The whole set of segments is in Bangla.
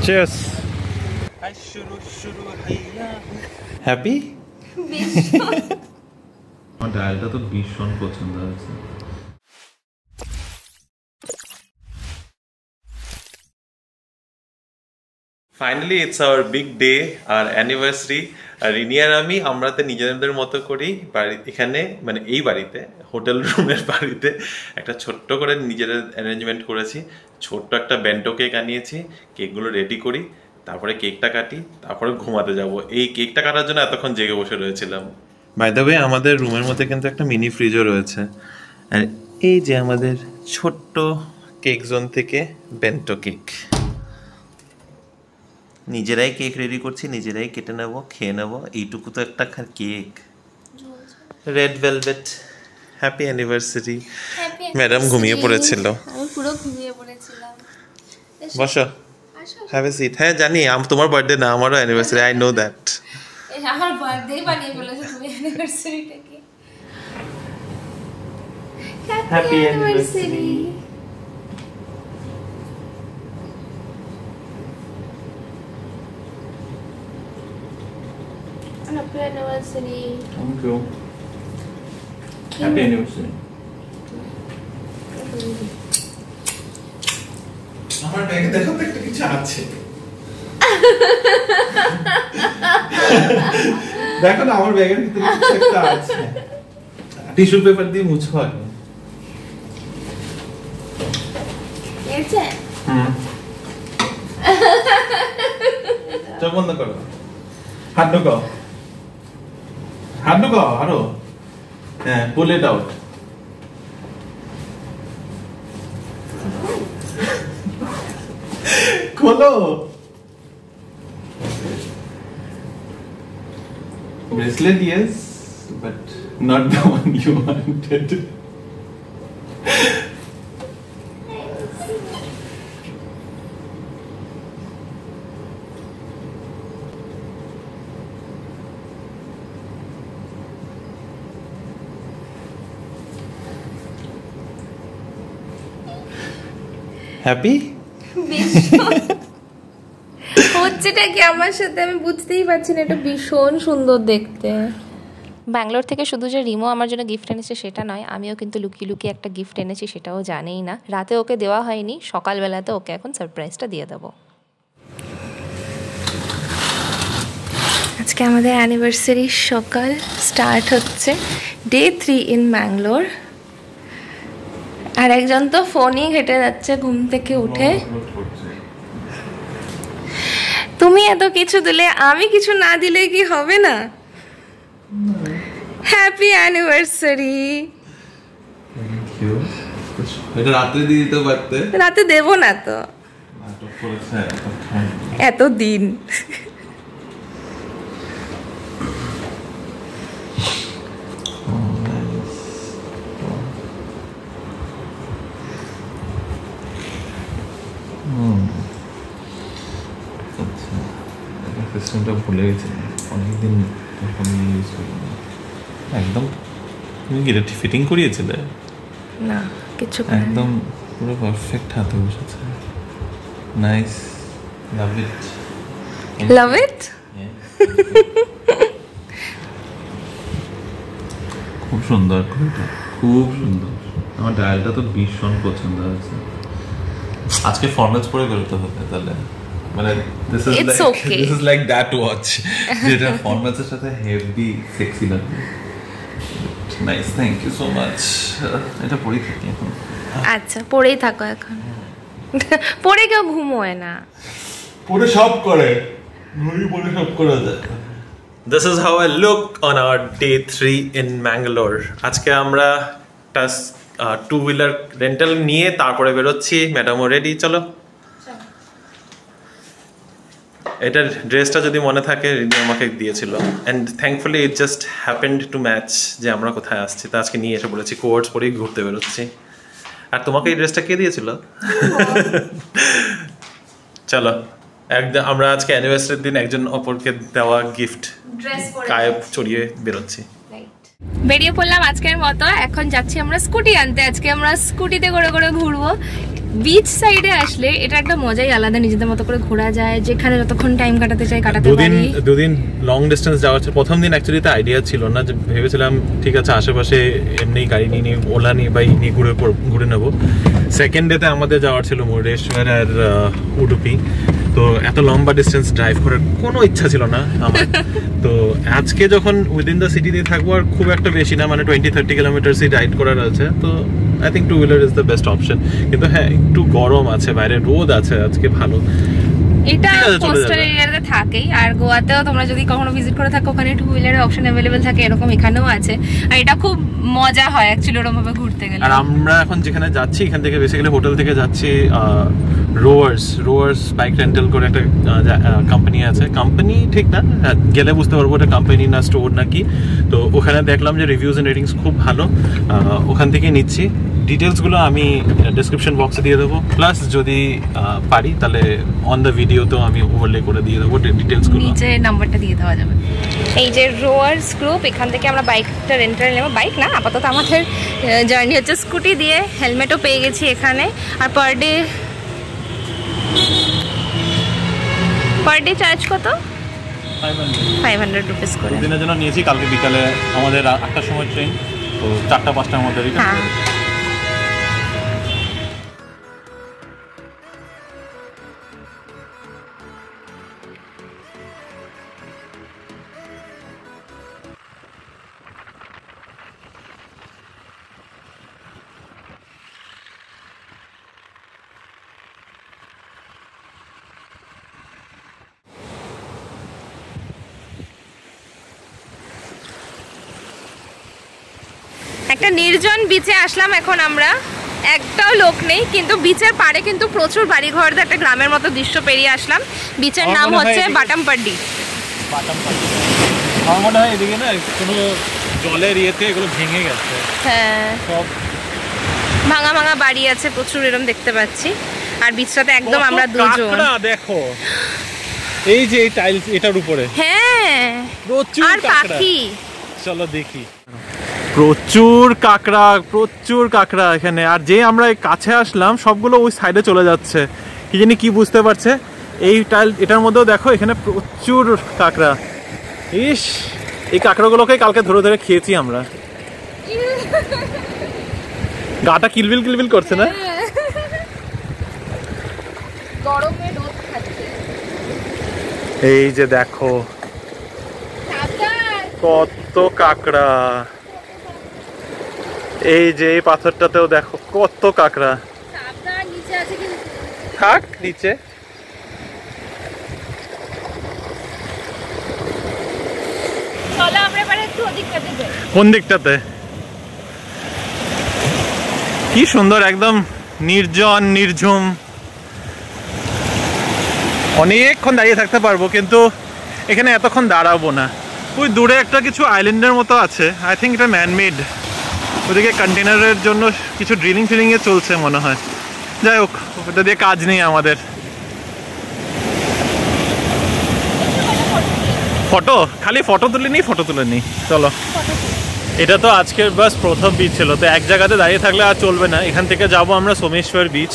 Cheers. Happy? আমার ডালটা তো ভীষণ পছন্দ হয়েছে। Finally, it's our big day, our anniversary. Rini আর আমি আমরাতে নিজেদের মতো করি এখানে মানে এই বাড়িতে হোটেল রুমের বাড়িতে একটা ছোট্ট করে নিজেদের অ্যারেঞ্জমেন্ট করেছি। ছোট্ট একটা বেন্টো কেক আনিয়েছি, কেকগুলো রেডি করি, তারপরে কেকটা কাটি, তারপরে ঘুমাতে যাব। এই কেকটা কাটার জন্য এতক্ষণ জেগে বসে রয়েছিলাম। বাই দ্য ওয়ে, আমাদের রুমের মধ্যে কিন্তু একটা মিনি ফ্রিজও রয়েছে। আর এই যে আমাদের ছোট্ট কেক জোন থেকে বেন্টো কেক। নিজেরাই কেক রেডি করছি, নিজেরাই কেটে নেব, খেয়ে নেব। এইটুকু তো একটা cake. Red velvet. Happy anniversary. Madam ঘুমিয়ে পড়েছিল। আমি পুরো ঘুমিয়ে পড়েছিলাম। বসো, হ্যাভ এ সিট। হ্যাঁ জানি তোমার বার্থডে না, আমারও অ্যানিভার্সারি, আই নো দ্যাট। আমার বার্থডে বানিয়ে বলেছো তুমি অ্যানিভার্সারিটাকে। Happy anniversary. Happy anniversary. Thank you. Happy anniversary. আমার ব্যাগে দেখো তো একটা কিছু আছে। দেখো না আমার ব্যাগের ভিতরে কিছু একটা আছে। টিস্যু পেপার দিয়ে মুছো আগে। এসে চোখ বন্ধ করো, হাত ঢোকাও, হাত ঢোকাও আরো। হ্যাঁ, পুল ইট আউট। খোলো। Bracelet, yes, but not the one you wanted. Happy? হচ্ছেটা কি আমার সাথে আমি বুঝতেই পারছি না। এটা ভীষণ সুন্দর দেখতে। ব্যাঙ্গালোর থেকে শুধু যে রিমো আমার জন্য গিফট এনেছে সেটা নয়, আমিও কিন্তু লুকিয়ে লুকিয়ে একটা গিফট এনেছি, সেটাও জানেই না। রাতে ওকে দেওয়া হয়নি, সকালবেলাতে ওকে এখন সারপ্রাইজটা দিয়ে দেবো। আজকে আমাদের অ্যানিভার্সারি সকাল স্টার্ট হচ্ছে, ডে 3 ইন ব্যাঙ্গালোর। আর একজন তো ফোনই ঘেটে যাচ্ছে ঘুম থেকে উঠে। তুমি এত কিছু দিলে, আমি কিছু না দিলে কি হবে না? Happy anniversary. Thank you. এটা রাতে দিয়ে দিতে পারতে। রাতে দেব না তো, নাটক করেছে এত দিন। সিস্টেমটা ভুলে গেছি, অনেকদিন ইউজ করি না। একদম তুমি কি এটা ফিটিং করিয়েছিলে? না কিছু একদম পুরো পারফেক্ট হাতে বসেছে। নাইস, লাভ ইট। লাভ ইট। খুব সুন্দর, খুব সুন্দর। আমার ডায়ালটা তো ভীষণ পছন্দ হয়েছে। আজকে ফর্মালস পরে বেরোতে হবে তাহলে, মানে this is like that watch যেটা ফর্মালসের সাথে হেভি সেক্সি লাগবে। Nice, thank you so much. এটা পরেই থাকি এখন। আচ্ছা পরেই থাকো এখন। পরে কেউ ঘুমোয় না, পরে সব করে, পরে সব করা যায়। This is how I look on our day 3 in Mangalore. আজকে আমরা টু হুইলার রেন্টাল নিয়ে তারপরে বেরোচ্ছি। ম্যাডামও রেডি, চলো। এটার ড্রেসটা যদি মনে থাকে রিনি আমাকে দিয়েছিল, and thankfully it just happened to match যে আমরা কোথায় আসছি। তা আজকে নিয়ে এসে বলেছি কোয়ার্ডস পরেই ঘুরতে বেরোচ্ছি। আর তোমাকে এই ড্রেসটা কে দিয়েছিল? চলো একদম আমরা আজকে অ্যানিভার্সারির দিন একজন অপরকে দেওয়া গিফট গায়ে চড়িয়ে বেরোচ্ছি। বেরিয়ে পড়লাম আজকের মতো। এখন যাচ্ছি আমরা স্কুটি আনতে। আজকে আমরা স্কুটিতে করে করে ঘুরবো। বিচ সাইডে আসলে এটা একটা মজাই আলাদা, নিজেদের মতো করে ঘোরা যায়, যেখানে যতক্ষণ টাইম কাটাতে চাই কাটাতে পারি। দুদিন লং ডিস্টেন্স যাওয়ার প্রথম দিন অ্যাকচুয়ালি তো আইডিয়া ছিল না, যে ভেবেছিলাম ঠিক আছে আশেপাশে এমনি গাড়ি নিয়ে ওলা নিয়ে বা নিয়ে ঘুরে নেবো। সেকেন্ড ডেতে আমাদের যাওয়ার ছিল মুরুডেশ্বর আর উডুপি, তো এত লম্বা ডিস্টেন্স ড্রাইভ করার কোনো ইচ্ছা ছিল না আমার। তো আজকে যখন উইদিন দ্য সিটিতে থাকবো, আর খুব একটা বেশি না, মানে 20-30 কিলোমিটারসই রাইড করার আছে, তো I think two wheeler is the best option. কিন্তু হ্যাঁ, একটু গরম আছে, বাইরে রোদ আছে আজকে ভালো। এটা কোস্টাল এরিয়াতে থাকেই, আর গোয়াতেও তোমরা যদি কখনো ভিজিট করে থাকো ওখানে টু হুইলারের অপশন अवेलेबल থাকে, এরকম এখানেও আছে। আর এটা খুব মজা হয় অ্যাকচুয়ালি ওরকম ভাবে ঘুরতে গেলে। আর আমরা এখন যেখানে যাচ্ছি এখান থেকে বেসিক্যালি হোটেল থেকে যাচ্ছি রোয়ার্স বাইক রেন্টাল করে একটা কোম্পানি আছে, কোম্পানি ঠিক না, গেলে বুঝতে পারবো এটা কোম্পানি না স্টোর নাকি। তো ওখানে দেখলাম যে রিভিউজ এন্ড রেটিংস খুব ভালো, ওখান থেকে নিচ্ছি। ডিটেলসগুলো আমি ডেসক্রিপশন বক্সে দিয়ে দেবো, প্লাস যদি পারি তাহলে অন দ্য ভিডিওতেও আমি ওভারলে করে দিয়ে দেবো ডিটেলসগুলো, নিচে নাম্বারটা দিয়ে দেওয়া যাবে। এই যে রোয়ার্স গ্রুপ, এখান থেকে আমরা বাইকটা রেন্টাল নেব। বাইক না, আপাতত আমাদের জার্নি হচ্ছে স্কুটি দিয়ে। হেলমেটও পেয়ে গেছি এখানে। আর পার ডে চার্জ কত? 500 রুপিস করে। দিনের জন্য নিয়েছি। কালকে বিকালে আমাদের 8টার সময় ট্রেন, তো 4টা-5টার মধ্যে রিটার্ন। একটা নির্জন বিচে আসলাম এখন আমরা, একটাও লোক নেই, কিন্তু বিচের পাড়ে কিন্তু প্রচুর বাড়িঘর, একটা গ্রামের মতো দৃশ্য পেরিয়ে আসলাম। বিচের নাম হচ্ছে বাটামপাড্ডি। আমার মনে হয় এদিকে না কোনো জলের ইয়েতে এগুলো ভেঙে গেছে। হ্যাঁ, সব ভাঙা ভাঙা বাড়ি আছে প্রচুর, এরকম দেখতে পাচ্ছি। আর বিচটাতে একদম আমরা দুজন। দেখো এই যে এই টাইলস এটার উপরে, হ্যাঁ, প্রচুর পাখি। চলো দেখি। প্রচুর কাঁকড়া এখানে। আর যে আমরা কাছে আসলাম সবগুলো ওই সাইডে চলে যাচ্ছে, কি জানি কি বুঝতে পারছে। এই এটার মধ্যেও দেখো এখানে প্রচুর কাঁকড়া। ইস, এই কাঁকড়াগুলোকে কালকে ধরে ধরে খেয়েছি আমরা। গাটা কিলবিল করছে না? এই যে দেখো কত কাঁকড়া। এই যে এই পাথরটাতেও দেখো কত কাঁকড়া। থাক নিচে। কোন দিকটাতে? কি সুন্দর, একদম নির্জন নির্ঝুম। অনেকক্ষণ দাঁড়িয়ে থাকতে পারবো, কিন্তু এখানে এতক্ষণ দাঁড়াবো না। ওই দূরে একটা কিছু আইল্যান্ডের মতো আছে, আই থিঙ্ক এটা ম্যানমেড। ওদিকে কন্টেনারের জন্য কিছু ড্রিলিং ফিলিংয়ে চলছে মনে হয়। যাই হোক, ওটা দিয়ে কাজ নেই আমাদের। খালি ফটো তুলে নি। চলো, এটা তো আজকের বাস প্রথম বিচ ছিল, তো এক জায়গাতে দাঁড়িয়ে থাকলে আর চলবে না। এখান থেকে যাব আমরা সোমেশ্বর বিচ।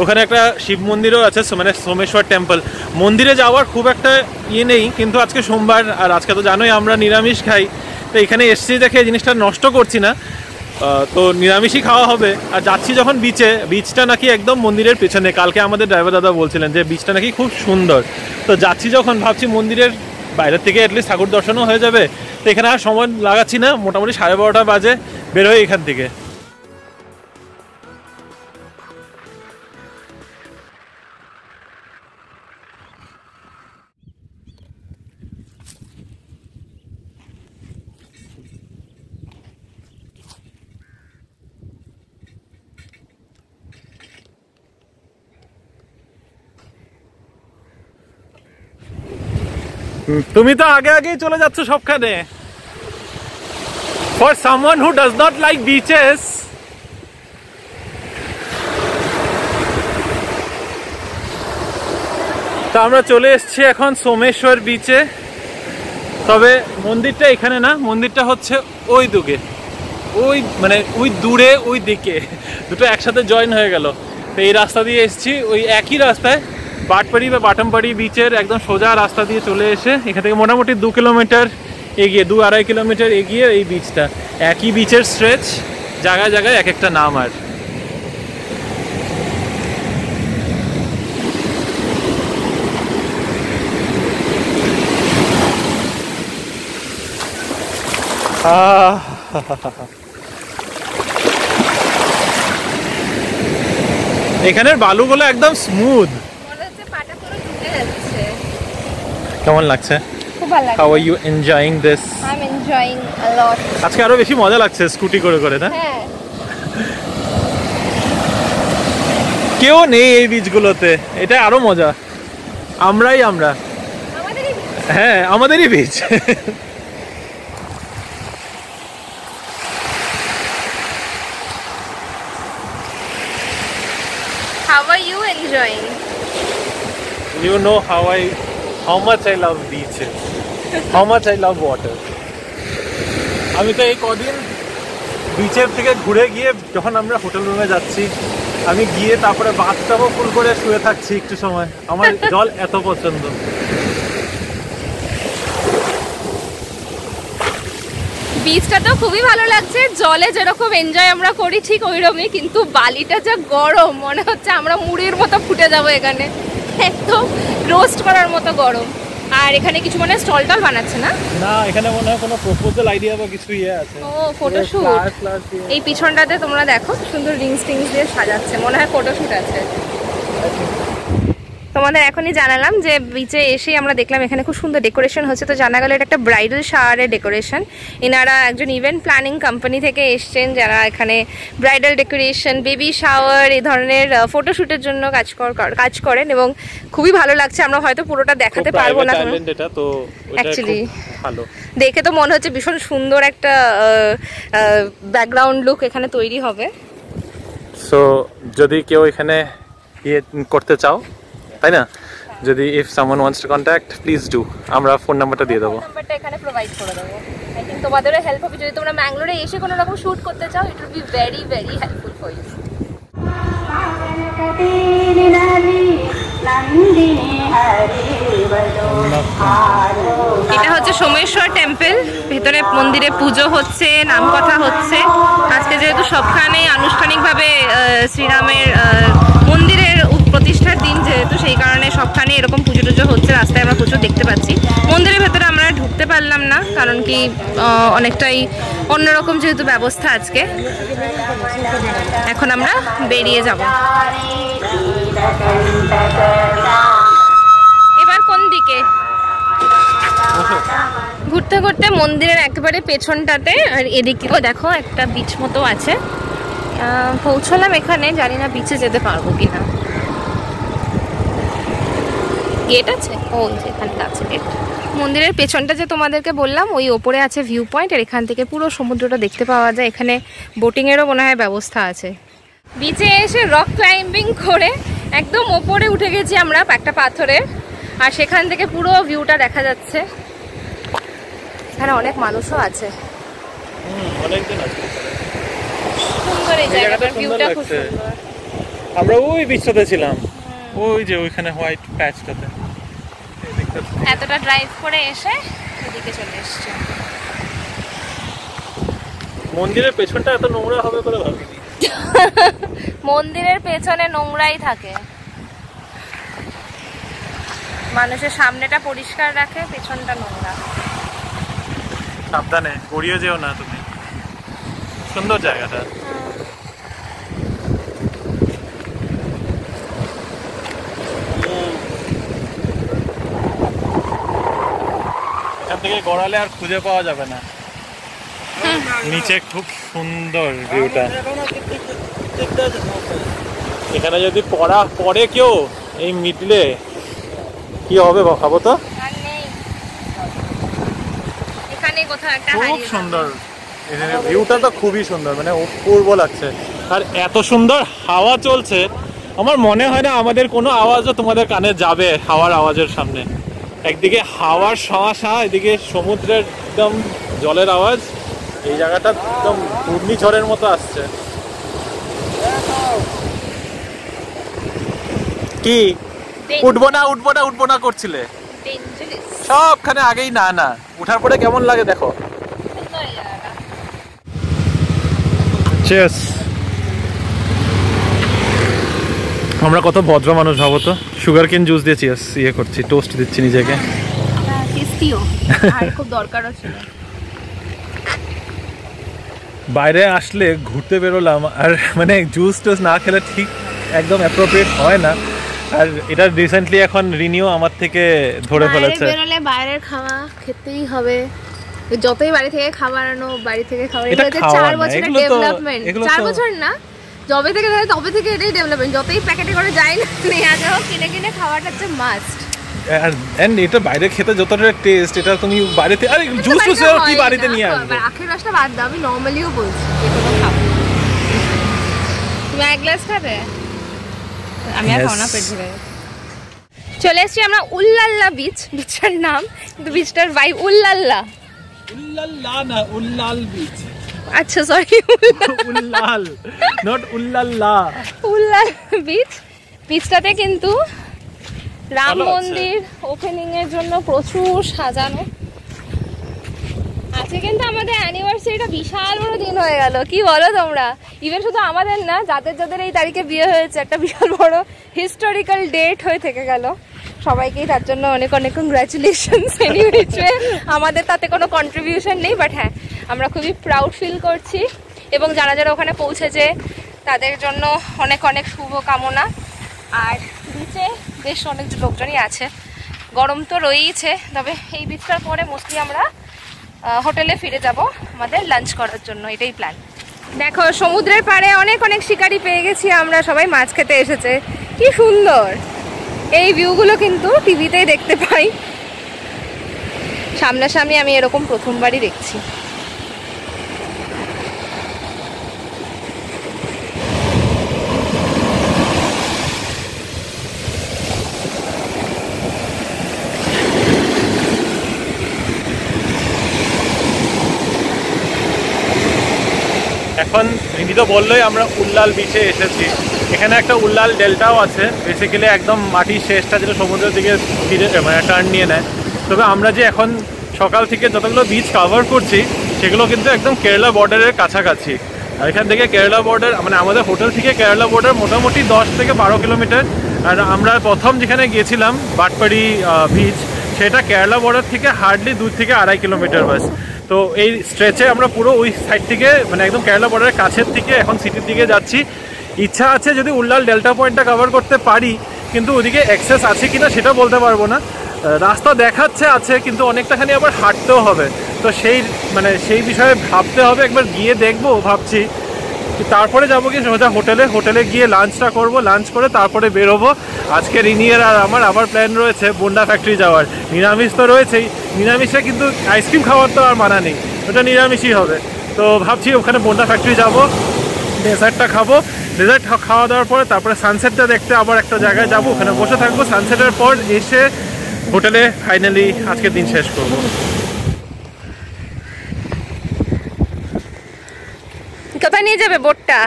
ওখানে একটা শিব মন্দিরও আছে, মানে সোমেশ্বর টেম্পল। মন্দিরে যাওয়ার খুব একটা ইয়ে নেই, কিন্তু আজকে সোমবার, আর আজকে তো জানোই আমরা নিরামিষ খাই, তো এখানে এসছি দেখে এই জিনিসটা নষ্ট করছি না, তো নিরামিষই খাওয়া হবে। আর যাচ্ছি যখন বিচটা নাকি একদম মন্দিরের পেছনে। কালকে আমাদের ড্রাইভার দাদা বলছিলেন যে বিচটা নাকি খুব সুন্দর। তো যাচ্ছি যখন ভাবছি মন্দিরের বাইরের থেকে অ্যাটলিস্ট ঠাকুর দর্শনও হয়ে যাবে। তো এখানে আর সময় লাগাচ্ছি না, মোটামুটি 12:30 বাজে বের হই এখান থেকে। তুমি তো আগেই চলে যাচ্ছ সবখানে। For someone who does not like bitches, তো আমরা চলে এসেছি এখন সোমেশ্বর বিচে। তবে মন্দিরটা এখানে না, মন্দিরটা হচ্ছে ওই দিকে, ওই দূরে ওই দিকে, দুটো একসাথে জয়েন হয়ে গেল। এই রাস্তা দিয়ে এসেছি, ওই একই রাস্তায় বাটপাড়ি বা বাটামপাড়ি বিচের একদম সোজা রাস্তা দিয়ে চলে এসে এখান থেকে মোটামুটি 2 কিলোমিটার এগিয়ে, 2-2.5 কিলোমিটার এগিয়ে এই বিচটা। একই বিচের স্ট্রেচ, জায়গায় জায়গায় এক একটা নাম। আর এখানের বালুগুলো একদম স্মুথ। কেমন লাগছে? How are you enjoying this? I'm enjoying a lot. আজকে আরো বেশি মজা লাগছে স্কুটি করে করে, না? হ্যাঁ। কেউ নেই এই বিচগুলোতে, এটা আরো মজা। আমরা হ্যাঁ, আমাদেরই beach. How are you enjoying? You know how much I love beaches, how much I love water. আমি তো এই কদিন বিচের থেকে ঘুরে গিয়ে যখন আমরা হোটেল রুমে যাচ্ছি, আমি গিয়ে তারপরে বাথটাবও ফুল করে শুয়ে থাকছি একটু সময়। আমার জল এত পছন্দ। বিচটা তো খুবই ভালো লাগছে, জলে যেরকম এনজয় আমরা করি ঠিক ওইরকমই, কিন্তু বালিটা যা গরম, মনে হচ্ছে আমরা মুড়ির মতো ফুটে যাব এখানে, একদম রোস্ট করার মতো গরম। আর এখানে কিছু মনে হয় স্টল টল বানাচ্ছে না? না, এখানে মনে হয় কোনো প্রপোজাল আইডিয়া বা কিছু আছে। ও ফটোশুট। এই পিছনটাতে তোমরা দেখো সুন্দর রিংস টিংস দিয়ে সাজাচ্ছে, মনে হয় ফটোশুট আছে। তোমাদের এখনই জানালাম যে বিচে এসেই আমরা দেখলাম এখানে খুব সুন্দর ডেকোরেশন হচ্ছে, তো জানা গেল এটা একটা ব্রাইডাল শাওয়ারের ডেকোরেশন। এনারা একজন ইভেন্ট প্ল্যানিং কোম্পানি থেকে এসছেন, যারা এখানে ব্রাইডাল ডেকোরেশন, বেবি শাওয়ার এই ধরনের ফটোশুটের জন্য কাজ করেন, এবং খুবই ভালো লাগছে। আমরা হয়তো পুরোটা দেখাতে পারবো না, অ্যাকচুয়ালি দেখে তো মনে হচ্ছে ভীষণ সুন্দর একটা ব্যাকগ্রাউন্ড লুক এখানে তৈরি হবে। সো যদি কেউ এখানে করতে চাও, তাই না, যদি if someone wants to contact please do, আমরা ফোন নাম্বারটা দিয়ে দেবো, নাম্বারটা এখানে প্রোভাইড করে দেবো। আই থিংক তোমাদেরও হেল্প হবে যদি তোমরা ম্যাঙ্গালোরে এসে কোনো রকম শুট করতে চাও, it will be very very helpful for you. এটা হচ্ছে সোমেশ্বর টেম্পল, ভেতরে মন্দিরে পুজো হচ্ছে, নাম কথা হচ্ছে। আজকে যেহেতু সবখানে আনুষ্ঠানিকভাবে শ্রীরামের মন্দিরের প্রতিষ্ঠার দিন, যেহেতু সেই কারণে সবখানে এরকম পুজো টুজো হচ্ছে, রাস্তায় আমরা প্রচুর দেখতে পাচ্ছি। মন্দিরের ভেতরে আমরা ঢুকতে পারলাম না, কারণ কি অনেকটাই অন্যরকম যেহেতু ব্যবস্থা আজকে। এখন আমরা বেরিয়ে যাব। এবার কোন দিকে? ঘুরতে ঘুরতে মন্দিরের একেবারে পেছনটাতে, আর এদিকেও দেখো একটা বিচ মতো আছে। পৌঁছলাম এখানে, জানি না বিচে যেতে পারবো কিনা। গেট আছে, ও এখানে আছে গেট। মন্দিরের পেছনটা যে তোমাদেরকে বললাম, ওই ওপরে আছে ভিউ পয়েন্ট, আর এখান থেকে পুরো সমুদ্রটা দেখতে পাওয়া যায়। এখানে বোটিংয়েরও মনে হয় ব্যবস্থা আছে। বিচে এসে রক ক্লাইম্বিং করে একদম ওপরে উঠে গেছি আমরা একটা পাথরের, আর সেখান থেকে পুরো ভিউটা দেখা যাচ্ছে। এখানে অনেক মানুষও আছে, সুন্দর এই জায়গাটার ভিউটা খুব সুন্দর। আমরা ওই বিচটাতে ছিলাম, ওই যে ওইখানে হোয়াইট প্যাচটাতে। এতটা ড্রাইভ করে এসে এদিকে চলে এসছে। মন্দিরের পেছনটা এত নোংরা হবে বলে ভাবিনি। মন্দিরের পেছনে নোংরাই থাকে, মানুষের সামনেটা পরিষ্কার রাখে, পেছনটা নোংরা। সাবধানে, গড়িয়ে যেও না তুমি। সুন্দর জায়গাটা। এখান থেকে গড়ালে আর খুঁজে পাওয়া যাবে না। নিচে খুব সুন্দর ভিউটা। এখানে যদি পড়ে কেউ এই মিডলে কি হবে ভাবো তো। খুব সুন্দর ভিউটা, তো খুবই সুন্দর, মানে অপূর্ব লাগছে। আর এত সুন্দর হাওয়া চলছে, আমার মনে হয় না আমাদের কোনো আওয়াজও তোমাদের কানে যাবে হাওয়ার আওয়াজের সামনে। একদিকে হাওয়ার শাঁসা, এদিকে সমুদ্রের একদম জলের আওয়াজ। এই জায়গাটা একদম ঘূর্ণিঝড়ের মতো আসছে। কি উঠবো না করছিলে সবখানে আগেই না না, উঠার পরে কেমন লাগে দেখো। আমরা কত ভদ্র মানুষ ভাবো তো, সুগার কেন জুস দিয়ে চিয়ার্স ইয়ে করছি, টোস্ট দিচ্ছি নিজেকে। খুব দরকারও ছিল। বাইরে আসলে ঘুরতে বেরোলাম আর মানে জুস টুস না খেলে ঠিক একদম অ্যাপ্রোপ্রিয়েট হয় না। আর এটা রিসেন্টলি এখন রিনিউ আমার থেকে ধরে ফেলেছে। বেরোলে বাইরের খাওয়া খেতেই হবে, যতই বাড়ি থেকে খাবার আনো, বাড়ি থেকে খাবার। এটা 4 বছরের ডেভেলপমেন্ট, 4 বছর না, যবে থেকে তবে থেকে এটাই ডেভেলপমেন্ট। যতই প্যাকেটে করে যাই না নিয়ে যাও, কিনে খাওয়াটা হচ্ছে মাস্ট। এন্ড এটা বাইরে খেতে যতটা টেস্ট, এটা তুমি বাড়িতে আরে জুস টুস কি বাড়িতে নিয়ে আসবে। আখের রসটা বাদ দাও, আমি নরমালিও বলছি যেগুলো খাবো। তুমি এক গ্লাস খাবে? আমি আর খাও না, পেট ভরে গেছে। চলে এসেছি আমরা উল্লাল্লা বিচ, বিচটার নাম কিন্তু বিচটার ভাইব উল্লাল্লা। উল্লাল্লা না, উল্লাল বিচ। আচ্ছা সরি, উল্লাল নট উল্লাল্লা। উল্লাল বিচ। বিচটাতে কিন্তু রাম মন্দির ওপেনিং এর জন্য প্রচুর সাজানো আছে। কিন্তু আমাদের অ্যানিভার্সারিটা বিশাল বড় দিন হয়ে গেল, কি বলো তোমরা? ইভেন শুধু আমাদের না, যাদের যাদের এই তারিখে বিয়ে হয়েছে, একটা বিশাল বড় হিস্টোরিক্যাল ডেট হয়ে থেকে গেল। সবাইকেই তার জন্য অনেক অনেক কংগ্রাচুলেশনস। এনিওয়ে আমাদের তাতে কোনো কন্ট্রিবিউশন নেই, বাট হ্যাঁ আমরা খুবই প্রাউড ফিল করছি এবং যারা যারা ওখানে পৌঁছেছে তাদের জন্য অনেক অনেক শুভকামনা। আর বিচে বেশ অনেক লোকজনই আছে, গরম তো রয়েইছে, তবে এই বিচটার পরে মোস্টলি আমরা হোটেলে ফিরে যাব আমাদের লাঞ্চ করার জন্য, এটাই প্ল্যান। দেখো সমুদ্রের পাড়ে অনেক অনেক শিকারি পেয়ে গেছি আমরা, সবাই মাছ খেতে এসেছে। কি সুন্দর এই ভিউগুলো, কিন্তু টিভিতেই দেখতে পাই, সামনাসামনি আমি এরকম প্রথমবারই দেখছি। এখন রিনি তো বললোই আমরা উল্লাল বিচে এসেছি। এখানে একটা উল্লাল ডেল্টাও আছে, বেসিক্যালি একদম মাটির শেষটা যেটা সমুদ্রের দিকে ফিরে মানে টার্ন নিয়ে নেয়। তবে আমরা যে এখন সকাল থেকে যতগুলো বিচ কভার করছি সেগুলো কিন্তু একদম কেরালা বর্ডারের কাছাকাছি। আর এখান থেকে কেরালা বর্ডার মানে আমাদের হোটেল থেকে কেরালা বর্ডার মোটামুটি 10 থেকে 12 কিলোমিটার। আর আমরা প্রথম যেখানে গিয়েছিলাম বাটপাড়ি বিচ, সেটা কেরালা বর্ডার থেকে হার্ডলি 2 থেকে 2.5 কিলোমিটার বাস। তো এই স্ট্রেচে আমরা পুরো ওই সাইড থেকে মানে একদম কেরালা বর্ডারের কাছের থেকে এখন সিটির দিকে যাচ্ছি। ইচ্ছা আছে যদি উল্লাল ডেল্টা পয়েন্টটা কভার করতে পারি, কিন্তু ওদিকে অ্যাক্সেস আছে কিনা সেটা বলতে পারবো না। রাস্তা দেখাচ্ছে আছে, কিন্তু অনেকটাখানি আবার হাঁটতেও হবে, তো সেই বিষয়ে ভাবতে হবে, একবার গিয়ে দেখবো ভাবছি। তারপরে যাবো কি সোজা হোটেলে গিয়ে লাঞ্চটা করব, লাঞ্চ করে তারপরে বেরোবো। আজকে রিনিয়ার আর আমার আবার প্ল্যান রয়েছে বন্ডা ফ্যাক্টরি যাওয়ার। নিরামিষ তো রয়েছেই, নিরামিষে কিন্তু আইসক্রিম খাওয়ার তো আর মানা নেই, ওটা নিরামিষই হবে। তো ভাবছি ওখানে বন্ডা ফ্যাক্টরি যাব, ডেজার্টটা খাবো, ডেজার্ট খাওয়া দাওয়ার পরে তারপরে সানসেটটা দেখতে আবার একটা জায়গায় যাব, ওখানে বসে থাকবো। সানসেটের পর এসে হোটেলে ফাইনালি আজকের দিন শেষ করবো। কোথায় নিয়ে যাবে বোটটা?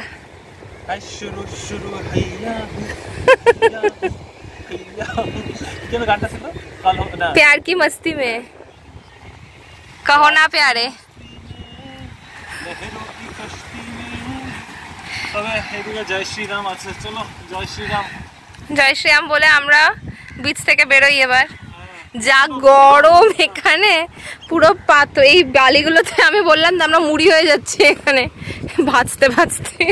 प्यार की मस्ती में कहो ना प्यारे। জয় শ্রীরাম আছে, চলো জয় শ্রীরাম। জয় শ্রীরাম বলে আমরা বিচ থেকে বেরোই এবার। যা গরম এখানে, পুরো পাত এই বালিগুলোতে আমি বললাম আমরা মুড়ি হয়ে যাচ্ছি এখানে ভাজতে ভাজতে।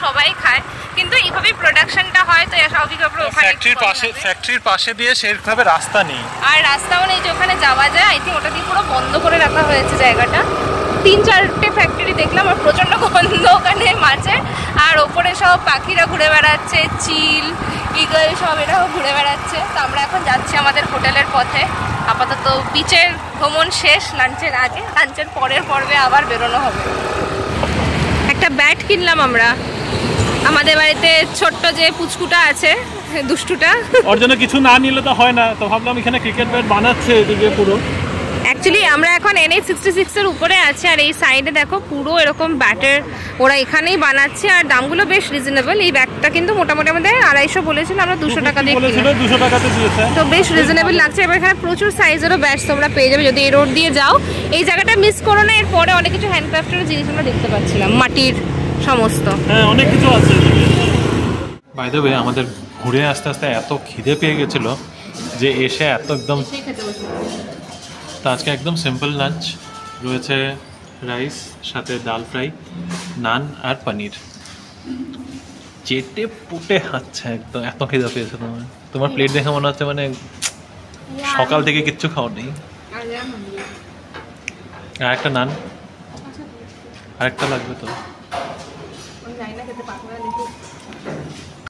সবাই খায়, কিন্তু এইভাবে প্রোডাকশনটা হয়, তো স্বাভাবিকভাবে ফ্যাক্টরির পাশে দিয়ে সেভাবে রাস্তা নেই, আর রাস্তাও নেই যে ওখানে যাওয়া যায়। আই থিঙ্ক ওটা দিয়ে পুরো বন্ধ করে রাখা হয়েছে জায়গাটা। 3-4টে ফ্যাক্টরি দেখলাম, আর প্রচন্ড গন্ধ ওখানে মাছের। আর ওপরে সব পাখিরা ঘুরে বেড়াচ্ছে, চিল ইগল সব এরাও ঘুরে বেড়াচ্ছে। তো আমরা এখন যাচ্ছি আমাদের হোটেলের পথে। আপাতত বিচের ভ্রমণ শেষ, লাঞ্চের আগে, লাঞ্চের পরের পর্বে আবার বেরোনো হবে। একটা ব্যাট কিনলাম আমরা, আমাদের বাড়িতে ছোট্ট যে পুচকুটা আছে, দুষ্টুটা, ওর জন্য কিছু না নিলে তো হয় না, তো ভাবলাম এখানে ক্রিকেট ব্যাট বানাচ্ছে এদিকে পুরো। অ্যাকচুয়ালি আমরা এখন NH66 এর উপরে আছি, আর এই সাইডে দেখো পুরো এরকম ব্যাটের ওরা এখানেই বানাচ্ছে, আর দামগুলো বেশ রিজনেবল। এই ব্যাগটা কিন্তু মোটামুটি আমাদের 250 বলেছিল, আমরা 200 টাকা দিয়ে বলেছিল, 200 টাকাতে দিয়েছে, তো বেশ রিজনেবল লাগছে। এবার এখানে প্রচুর সাইজেরও ব্যাটস তোমরা পেয়ে যাবে যদি এই রোড দিয়ে যাও। এই জায়গাটা মিস করো না, এরপরে অনেক কিছু হ্যান্ডক্রাফটের জিনিস আমরা দেখতে পাচ্ছিলাম, মাটির সমস্ত, হ্যাঁ অনেক কিছু আছে। বাই দ্য ওয়ে, আমাদের ঘুরে আস্তে আস্তে এত খিদে পেয়ে গেছিলো যে এসে এত একদম, তো আজকে একদম সিম্পল লাঞ্চ রয়েছে, রাইস সাথে ডাল ফ্রাই, নান আর পনির। চেটে পুটে খাচ্ছে একদম, এত খিদে পেয়েছে তোমার। তোমার প্লেট দেখে মনে হচ্ছে মানে সকাল থেকে কিচ্ছু খাওয়া নেই। আর একটা নান, আরেকটা লাগবে তো।